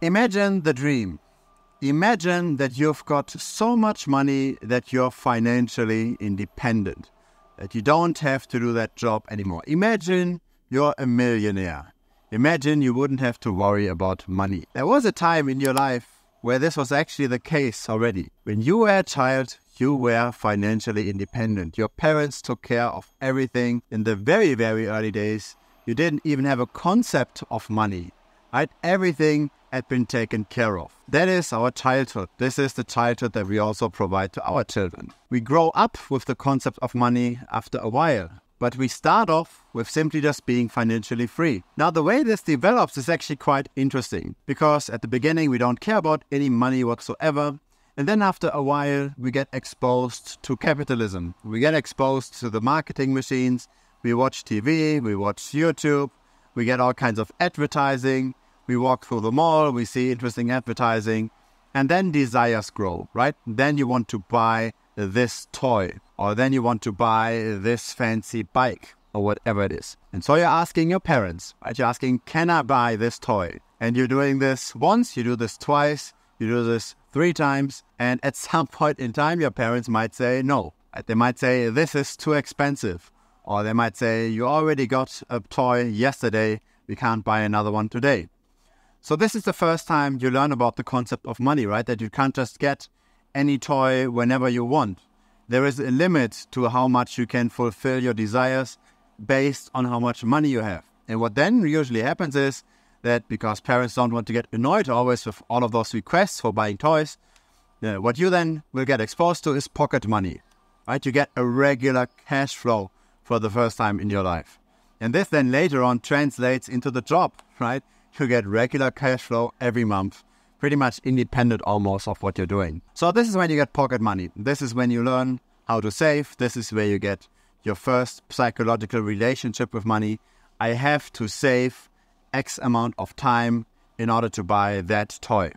Imagine the dream. Imagine that you've got so much money that you're financially independent, that you don't have to do that job anymore. Imagine you're a millionaire. Imagine you wouldn't have to worry about money. There was a time in your life where this was actually the case already. When you were a child, you were financially independent. Your parents took care of everything. In the very, very early days, you didn't even have a concept of money, right? Everything had been taken care of. That is our childhood. This is the childhood that we also provide to our children. We grow up with the concept of money after a while, but we start off with simply just being financially free. Now, the way this develops is actually quite interesting, because at the beginning, we don't care about any money whatsoever. And then after a while, we get exposed to capitalism. We get exposed to the marketing machines. We watch TV, we watch YouTube, we get all kinds of advertising. We walk through the mall, we see interesting advertising, and then desires grow, right? Then you want to buy this toy, or then you want to buy this fancy bike, or whatever it is. And so you're asking your parents, right? You're asking, can I buy this toy? And you're doing this once, you do this twice, you do this 3 times, and at some point in time, your parents might say no. Right? They might say, this is too expensive. Or they might say, you already got a toy yesterday, we can't buy another one today. So this is the first time you learn about the concept of money, right? That you can't just get any toy whenever you want. There is a limit to how much you can fulfill your desires based on how much money you have. And what then usually happens is that because parents don't want to get annoyed always with all of those requests for buying toys, what you then will get exposed to is pocket money, right? You get a regular cash flow for the first time in your life. And this then later on translates into the job, right? You get regular cash flow every month, pretty much independent almost of what you're doing. So this is when you get pocket money. This is when you learn how to save. This is where you get your first psychological relationship with money. I have to save X amount of time in order to buy that toy.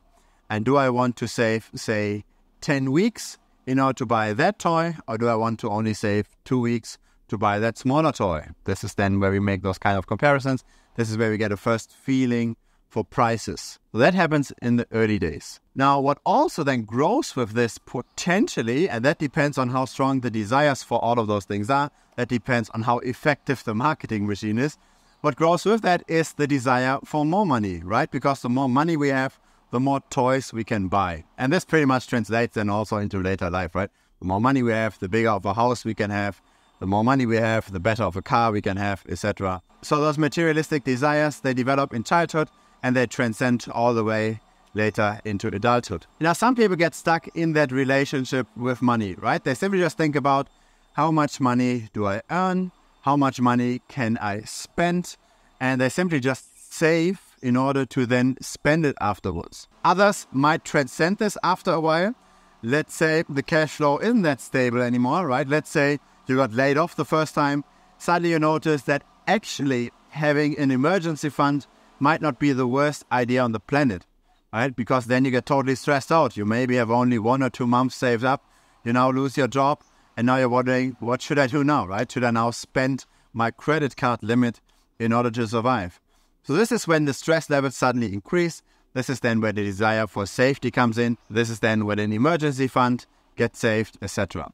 And do I want to save, say, 10 weeks in order to buy that toy? Or do I want to only save 2 weeks to buy that smaller toy? This is then where we make those kind of comparisons. This is where we get a first feeling for prices. So that happens in the early days. Now, what also then grows with this potentially, and that depends on how strong the desires for all of those things are, that depends on how effective the marketing machine is. What grows with that is the desire for more money, right? Because the more money we have, the more toys we can buy. And this pretty much translates then also into later life, right? The more money we have, the bigger of a house we can have. The more money we have, the better of a car we can have, etc. So those materialistic desires, they develop in childhood and they transcend all the way later into adulthood. Now, some people get stuck in that relationship with money, right? They simply just think about how much money do I earn? How much money can I spend? And they simply just save in order to then spend it afterwards. Others might transcend this after a while. Let's say the cash flow isn't that stable anymore, right? Let's say you got laid off the first time. Suddenly you notice that actually having an emergency fund might not be the worst idea on the planet, right? Because then you get totally stressed out. You maybe have only 1 or 2 months saved up. You now lose your job. And now you're wondering, what should I do now, right? Should I now spend my credit card limit in order to survive? So this is when the stress levels suddenly increase. This is then where the desire for safety comes in. This is then where an emergency fund gets saved, etc.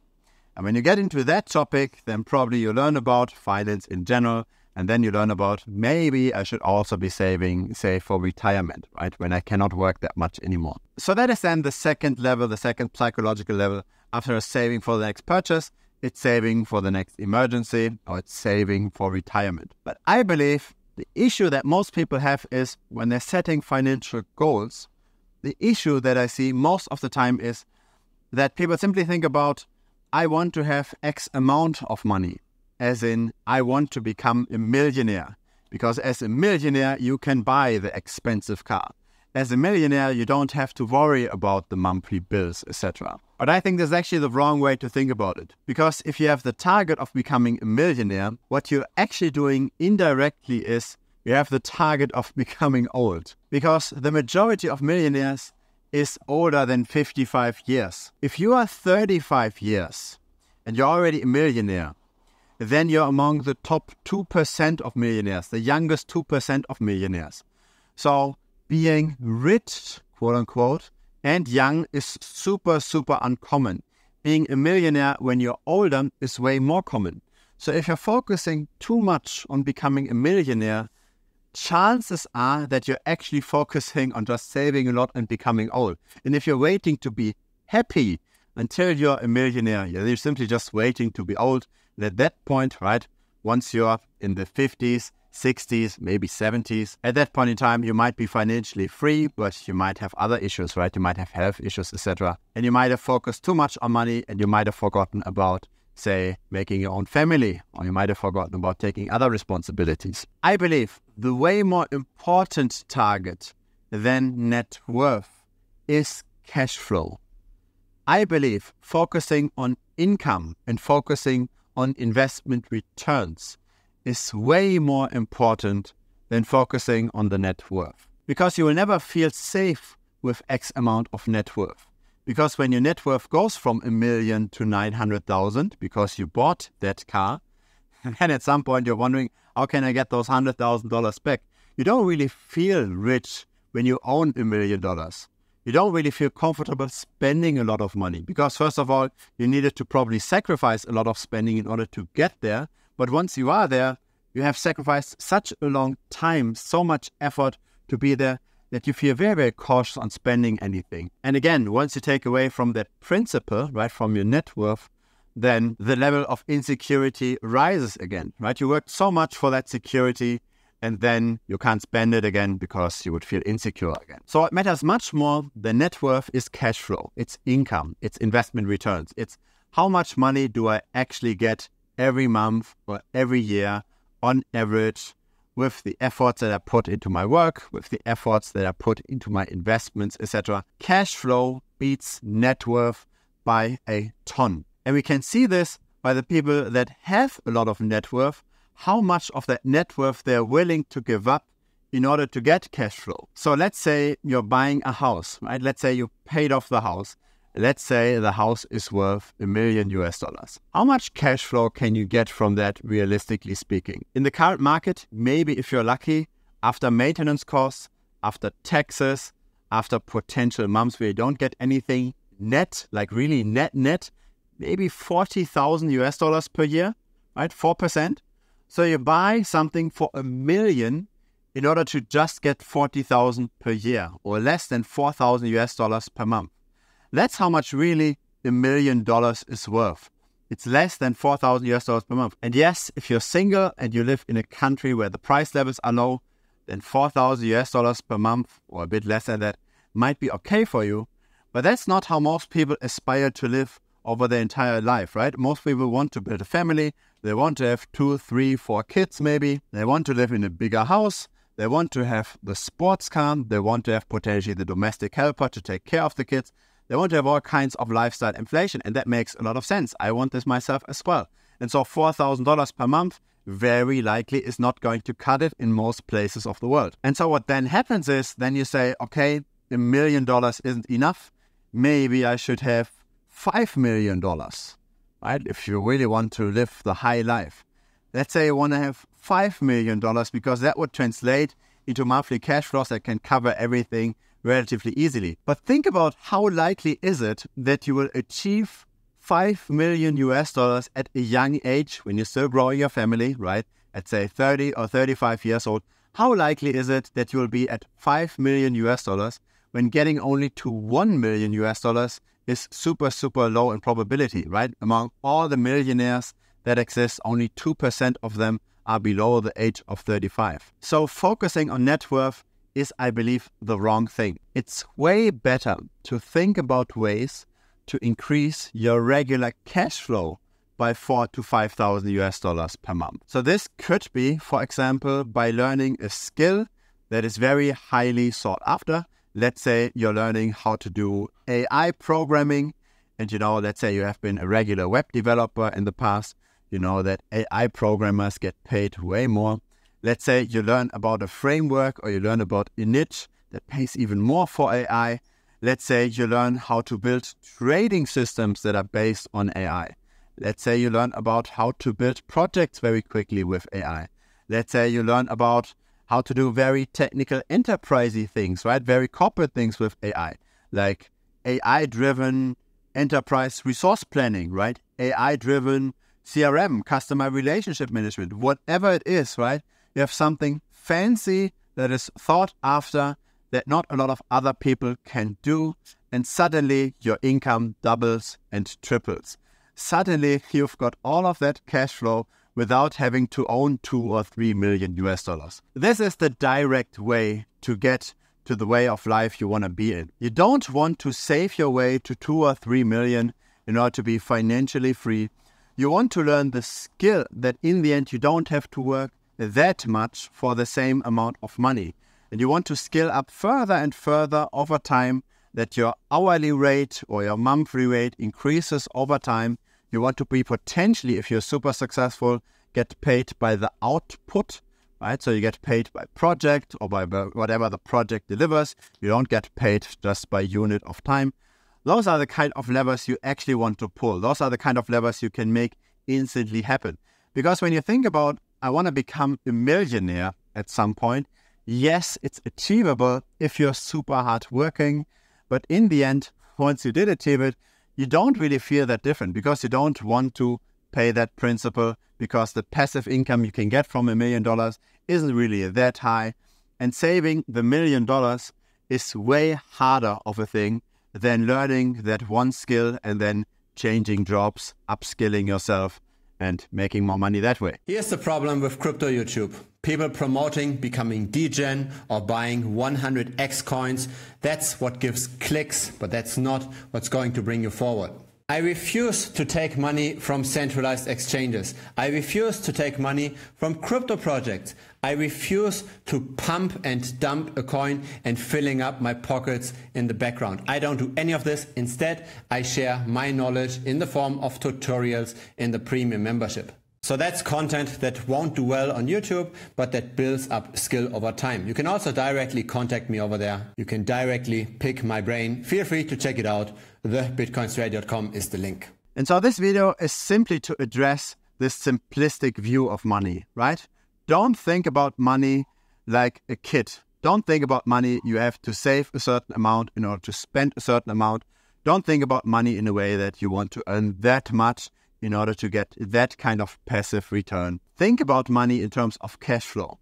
And when you get into that topic, then probably you learn about finance in general, and then you learn about maybe I should also be saving, say, for retirement, right? When I cannot work that much anymore. So that is then the second level, the second psychological level. After saving for the next purchase, it's saving for the next emergency, or it's saving for retirement. But I believe the issue that most people have is when they're setting financial goals, the issue that I see most of the time is that people simply think about, I want to have X amount of money, as in I want to become a millionaire, because as a millionaire, you can buy the expensive car. As a millionaire, you don't have to worry about the monthly bills, etc. But I think that's actually the wrong way to think about it. Because if you have the target of becoming a millionaire, what you're actually doing indirectly is you have the target of becoming old. Because the majority of millionaires is older than 55 years. If you are 35 years and you're already a millionaire, then you're among the top 2% of millionaires, the youngest 2% of millionaires. So being rich, quote unquote, and young is super, super uncommon. Being a millionaire when you're older is way more common. So if you're focusing too much on becoming a millionaire, chances are that you're actually focusing on just saving a lot and becoming old. And if you're waiting to be happy until you're a millionaire, you're simply just waiting to be old. And at that point, right, once you're in the 50s, 60s, maybe 70s, at that point in time, you might be financially free, but you might have other issues, right? You might have health issues, etc. And you might have focused too much on money, and you might have forgotten about, say, making your own family, or you might have forgotten about taking other responsibilities. I believe the way more important target than net worth is cash flow. I believe focusing on income and focusing on investment returns is way more important than focusing on the net worth. Because you will never feel safe with X amount of net worth. Because when your net worth goes from $1 million to 900,000 because you bought that car, and at some point you're wondering, how can I get those $100,000 back? You don't really feel rich when you own $1 million. You don't really feel comfortable spending a lot of money because, first of all, you needed to probably sacrifice a lot of spending in order to get there. But once you are there, you have sacrificed such a long time, so much effort to be there, that you feel very, very cautious on spending anything. And again, once you take away from that principle, right, from your net worth, then the level of insecurity rises again, right? You worked so much for that security, and then you can't spend it again because you would feel insecure again. So what matters much more than net worth is cash flow. It's income. It's investment returns. It's how much money do I actually get every month or every year on average with the efforts that I put into my work, with the efforts that I put into my investments, etc. Cash flow beats net worth by a ton. And we can see this by the people that have a lot of net worth, how much of that net worth they're willing to give up in order to get cash flow. So let's say you're buying a house, right? Let's say you paid off the house. Let's say the house is worth $1 million. How much cash flow can you get from that, realistically speaking? In the current market, maybe if you're lucky, after maintenance costs, after taxes, after potential months where you don't get anything net, like really net, maybe $40,000 per year, right? 4%. So you buy something for $1 million in order to just get $40,000 per year, or less than $4,000 per month. That's how much really $1 million is worth. It's less than $4,000 per month. And yes, if you're single and you live in a country where the price levels are low, then $4,000 per month, or a bit less than that, might be okay for you. But that's not how most people aspire to live over their entire life, right? Most people want to build a family. They want to have 2, 3, 4 kids maybe. They want to live in a bigger house. They want to have the sports car. They want to have potentially the domestic helper to take care of the kids. They want to have all kinds of lifestyle inflation, and that makes a lot of sense. I want this myself as well. And so $4,000 per month very likely is not going to cut it in most places of the world. And so what then happens is, then you say, okay, $1 million isn't enough. Maybe I should have $5 million, right? If you really want to live the high life. Let's say you want to have $5 million because that would translate into monthly cash flows that can cover everything relatively easily. But think about how likely is it that you will achieve $5 million at a young age when you're still growing your family, right? At say 30 or 35 years old. How likely is it that you will be at $5 million when getting only to $1 million is super, super low in probability, right? Among all the millionaires that exist, only 2% of them are below the age of 35. So focusing on net worth is, I believe, the wrong thing. It's way better to think about ways to increase your regular cash flow by $4,000 to $5,000 per month. So this could be, for example, by learning a skill that is very highly sought after. Let's say you're learning how to do AI programming, and let's say you have been a regular web developer in the past. You know that AI programmers get paid way more. Let's say you learn about a framework or you learn about a niche that pays even more for AI. Let's say you learn how to build trading systems that are based on AI. Let's say you learn about how to build projects very quickly with AI. Let's say you learn about how to do very technical enterprisey things, right? Very corporate things with AI, like AI-driven enterprise resource planning, right? AI-driven CRM, customer relationship management, whatever it is, right? You have something fancy that is thought after that not a lot of other people can do, and suddenly your income doubles and triples. Suddenly you've got all of that cash flow without having to own 2 or 3 million US dollars. This is the direct way to get to the way of life you want to be in. You don't want to save your way to 2 or 3 million in order to be financially free. You want to learn the skill that in the end you don't have to work that much for the same amount of money. And you want to scale up further and further over time, that your hourly rate or your monthly rate increases over time. You want to be potentially, if you're super successful, get paid by the output, right? So you get paid by project or by whatever the project delivers. You don't get paid just by unit of time. Those are the kind of levers you actually want to pull. Those are the kind of levers you can make instantly happen. Because when you think about, I want to become a millionaire at some point, yes, it's achievable if you're super hard working. But in the end, once you did achieve it, you don't really feel that different because you don't want to pay that principal, because the passive income you can get from $1 million isn't really that high. And saving the $1 million is way harder of a thing than learning that one skill and then changing jobs, upskilling yourself, and making more money that way. Here's the problem with crypto YouTube. People promoting becoming degen or buying 100x coins. That's what gives clicks, but that's not what's going to bring you forward. I refuse to take money from centralized exchanges. I refuse to take money from crypto projects. I refuse to pump and dump a coin and filling up my pockets in the background. I don't do any of this. Instead, I share my knowledge in the form of tutorials in the premium membership. So that's content that won't do well on YouTube, but that builds up skill over time. You can also directly contact me over there. You can directly pick my brain. Feel free to check it out. TheBitcoinStrategy.com is the link. And so this video is simply to address this simplistic view of money, right? Don't think about money like a kid. Don't think about money you have to save a certain amount in order to spend a certain amount. Don't think about money in a way that you want to earn that much in order to get that kind of passive return. Think about money in terms of cash flow.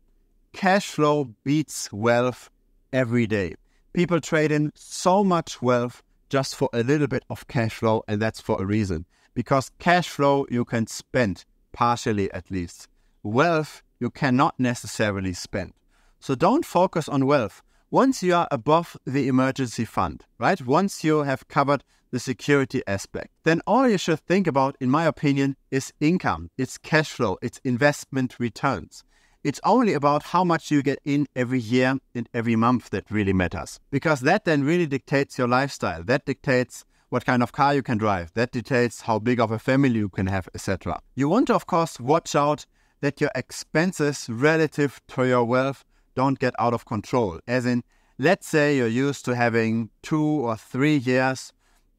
Cash flow beats wealth every day. People trade in so much wealth just for a little bit of cash flow, and that's for a reason. Because cash flow you can spend, partially at least. Wealth you cannot necessarily spend. So don't focus on wealth. Once you are above the emergency fund, right? Once you have covered the security aspect, then all you should think about, in my opinion, is income, it's cash flow, it's investment returns. It's only about how much you get in every year and every month that really matters. Because that then really dictates your lifestyle. That dictates what kind of car you can drive. That dictates how big of a family you can have, etc. You want to, of course, watch out that your expenses relative to your wealth don't get out of control. As in, let's say you're used to having 2 or 3 years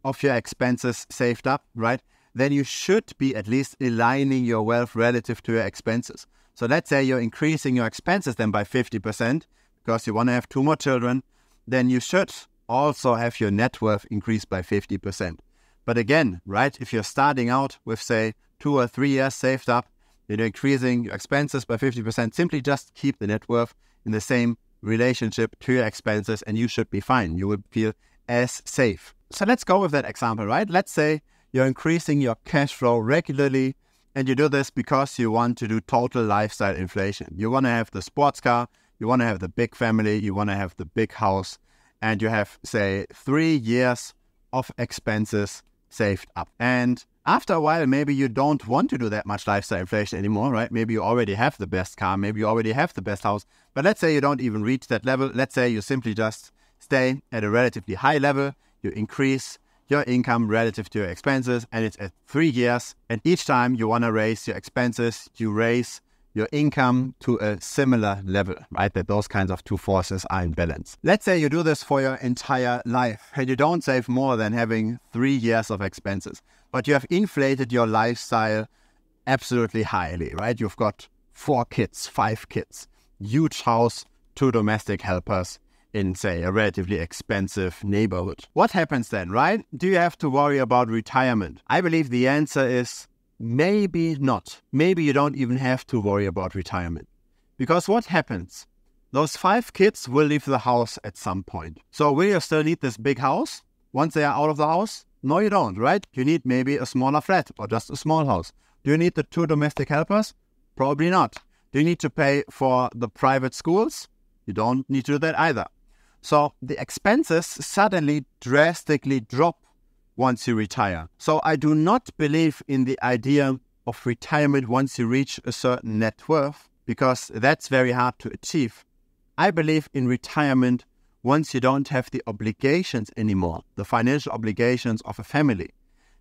of your expenses saved up, right? Then you should be at least aligning your wealth relative to your expenses. So let's say you're increasing your expenses then by 50% because you want to have 2 more children, then you should also have your net worth increased by 50%. But again, right, if you're starting out with, say, 2 or 3 years saved up, you're increasing your expenses by 50%, simply just keep the net worth in the same relationship to your expenses and you should be fine. You will feel as safe. So let's go with that example, right? Let's say you're increasing your cash flow regularly and you do this because you want to do total lifestyle inflation. You want to have the sports car, you want to have the big family, you want to have the big house, and you have, say, 3 years of expenses saved up. And after a while, maybe you don't want to do that much lifestyle inflation anymore, right? Maybe you already have the best car, maybe you already have the best house, but let's say you don't even reach that level. Let's say you simply just stay at a relatively high level, you increase your income relative to your expenses, and it's at 3 years. And each time you want to raise your expenses, you raise your income to a similar level, right? That those kinds of two forces are in balance. Let's say you do this for your entire life and you don't save more than having 3 years of expenses, but you have inflated your lifestyle absolutely highly, right? You've got 4 kids, 5 kids. huge house, 2 domestic helpers in, say, a relatively expensive neighborhood. What happens then, right? Do you have to worry about retirement? I believe the answer is maybe not. Maybe you don't even have to worry about retirement. Because what happens? Those 5 kids will leave the house at some point. So will you still need this big house once they are out of the house? No, you don't, right? You need maybe a smaller flat or just a small house. Do you need the 2 domestic helpers? Probably not. Do you need to pay for the private schools? You don't need to do that either. So the expenses suddenly drastically drop once you retire. So I do not believe in the idea of retirement once you reach a certain net worth, because that's very hard to achieve. I believe in retirement once you don't have the obligations anymore, the financial obligations of a family.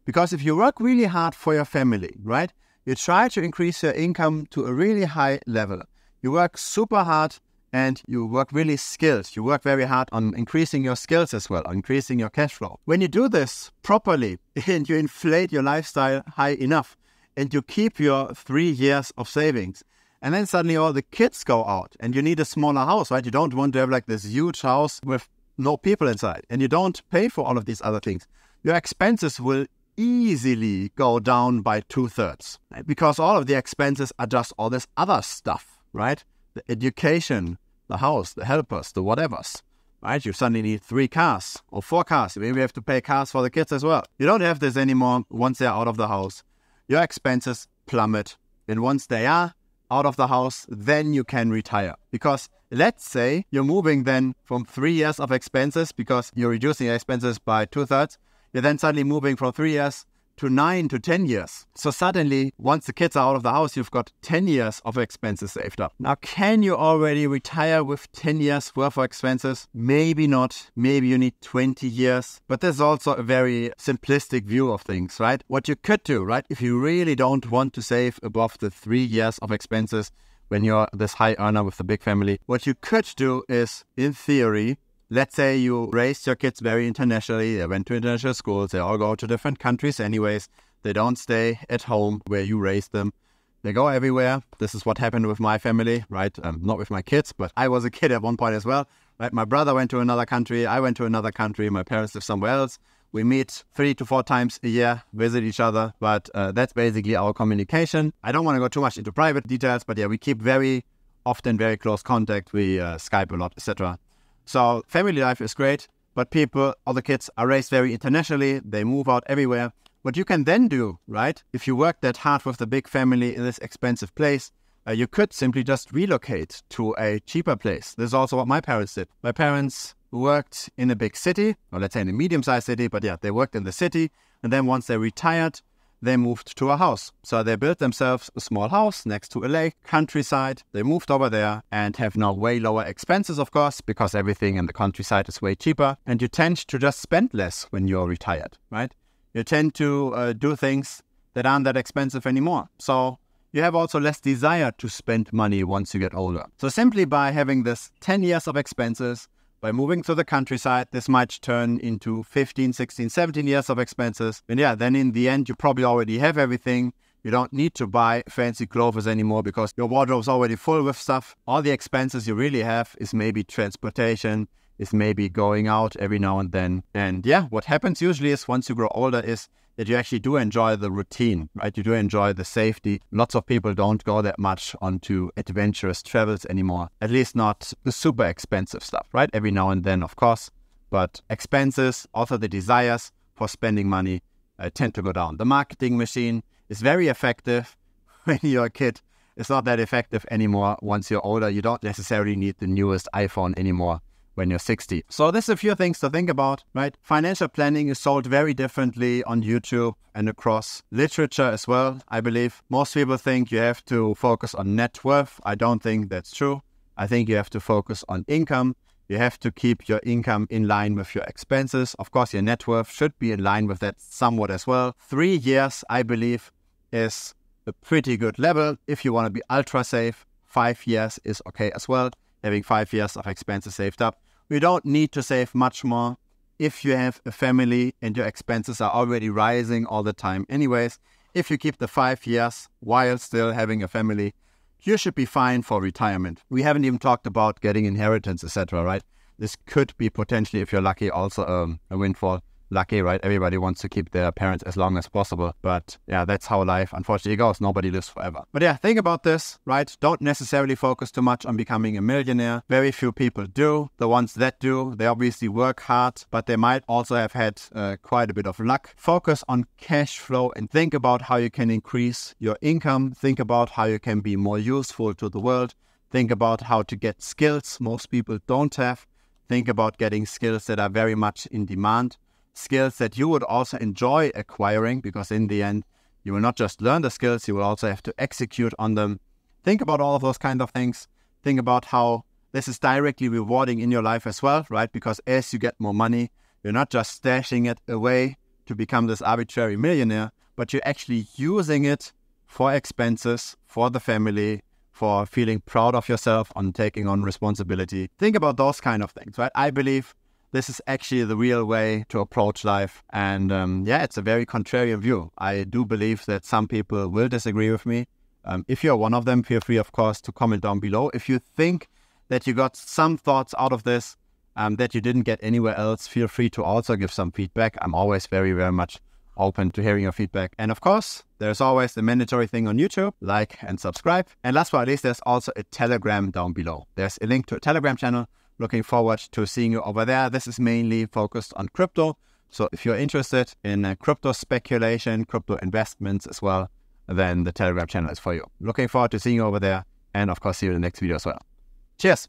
Because if you work really hard for your family, right, you try to increase your income to a really high level. You work super hard and you work really skilled. You work very hard on increasing your skills as well, on increasing your cash flow. When you do this properly and you inflate your lifestyle high enough and you keep your 3 years of savings, and then suddenly all the kids go out and you need a smaller house, right? You don't want to have like this huge house with no people inside, and you don't pay for all of these other things. Your expenses will easily go down by 2/3, right? Because all of the expenses are just all this other stuff, right? The education, the house, the helpers, the whatevers, right? You suddenly need 3 cars or 4 cars. Maybe you have to pay cars for the kids as well. You don't have this anymore once they're out of the house. Your expenses plummet. And once they are out of the house, then you can retire. Because let's say you're moving then from 3 years of expenses, because you're reducing your expenses by 2/3, you're then suddenly moving from 3 years to 9 to 10 years. So suddenly, once the kids are out of the house, you've got 10 years of expenses saved up. Now, can you already retire with 10 years worth of expenses? Maybe not. Maybe you need 20 years. But there's also a very simplistic view of things, right? What you could do, right, if you really don't want to save above the 3 years of expenses when you're this high earner with a big family, what you could do is, in theory, let's say you raised your kids very internationally, they went to international schools, they all go to different countries anyways, they don't stay at home where you raised them, they go everywhere. This is what happened with my family, right? Not with my kids, but I was a kid at one point as well, right? My brother went to another country, I went to another country, my parents live somewhere else. We meet 3 to 4 times a year, visit each other, but that's basically our communication. I don't want to go too much into private details, but yeah, we keep very often very close contact. We Skype a lot, etc. So family life is great, but all the kids are raised very internationally. They move out everywhere. What you can then do, right, if you work that hard with the big family in this expensive place, you could simply just relocate to a cheaper place. This is also what my parents did. My parents worked in a big city, or let's say in a medium-sized city, but yeah, they worked in the city. And then once they retired, they moved to a house. So they built themselves a small house next to a lake, countryside. They moved over there and have now way lower expenses, of course, because everything in the countryside is way cheaper. And you tend to just spend less when you're retired, right? You tend to do things that aren't that expensive anymore. So you have also less desire to spend money once you get older. So simply by having this 10 years of expenses, by moving to the countryside, this might turn into 15, 16, 17 years of expenses. And yeah, then in the end, you probably already have everything. You don't need to buy fancy clothes anymore because your wardrobe's already full with stuff. All the expenses you really have is maybe transportation, is maybe going out every now and then. And yeah, what happens usually is once you grow older is that you actually do enjoy the routine, right? You do enjoy the safety. Lots of people don't go that much onto adventurous travels anymore, at least not the super expensive stuff, right? Every now and then, of course, but expenses, also the desires for spending money tend to go down. The marketing machine is very effective when you're a kid. It's not that effective anymore once you're older. You don't necessarily need the newest iPhone anymore when you're 60. So there's a few things to think about, right? Financial planning is sold very differently on YouTube and across literature as well, I believe. Most people think you have to focus on net worth. I don't think that's true. I think you have to focus on income. You have to keep your income in line with your expenses. Of course, your net worth should be in line with that somewhat as well. 3 years, I believe, is a pretty good level. If you want to be ultra safe, 5 years is okay as well. Having 5 years of expenses saved up. You don't need to save much more if you have a family and your expenses are already rising all the time anyways. If you keep the 5 years while still having a family, you should be fine for retirement. We haven't even talked about getting inheritance, etc., right? This could be potentially, if you're lucky, also a windfall. Lucky, right? Everybody wants to keep their parents as long as possible. But yeah, that's how life unfortunately goes. Nobody lives forever. But yeah, think about this, right? Don't necessarily focus too much on becoming a millionaire. Very few people do. The ones that do, they obviously work hard, but they might also have had quite a bit of luck. Focus on cash flow and think about how you can increase your income. Think about how you can be more useful to the world. Think about how to get skills most people don't have. Think about getting skills that are very much in demand. Skills that you would also enjoy acquiring, because in the end, you will not just learn the skills, you will also have to execute on them. Think about all of those kind of things. Think about how this is directly rewarding in your life as well, right? Because as you get more money, you're not just stashing it away to become this arbitrary millionaire, but you're actually using it for expenses, for the family, for feeling proud of yourself on taking on responsibility. Think about those kind of things, right? I believe this is actually the real way to approach life. And yeah, it's a very contrarian view. I do believe that some people will disagree with me. If you're one of them, feel free, of course, to comment down below. If you think that you got some thoughts out of this that you didn't get anywhere else, feel free to also give some feedback. I'm always very, very much open to hearing your feedback. And of course, there's always the mandatory thing on YouTube, like and subscribe. And last but not least, there's also a Telegram down below. There's a link to a Telegram channel. Looking forward to seeing you over there. This is mainly focused on crypto. So if you're interested in crypto speculation, crypto investments as well, then the Telegram channel is for you. Looking forward to seeing you over there. And of course, see you in the next video as well. Cheers.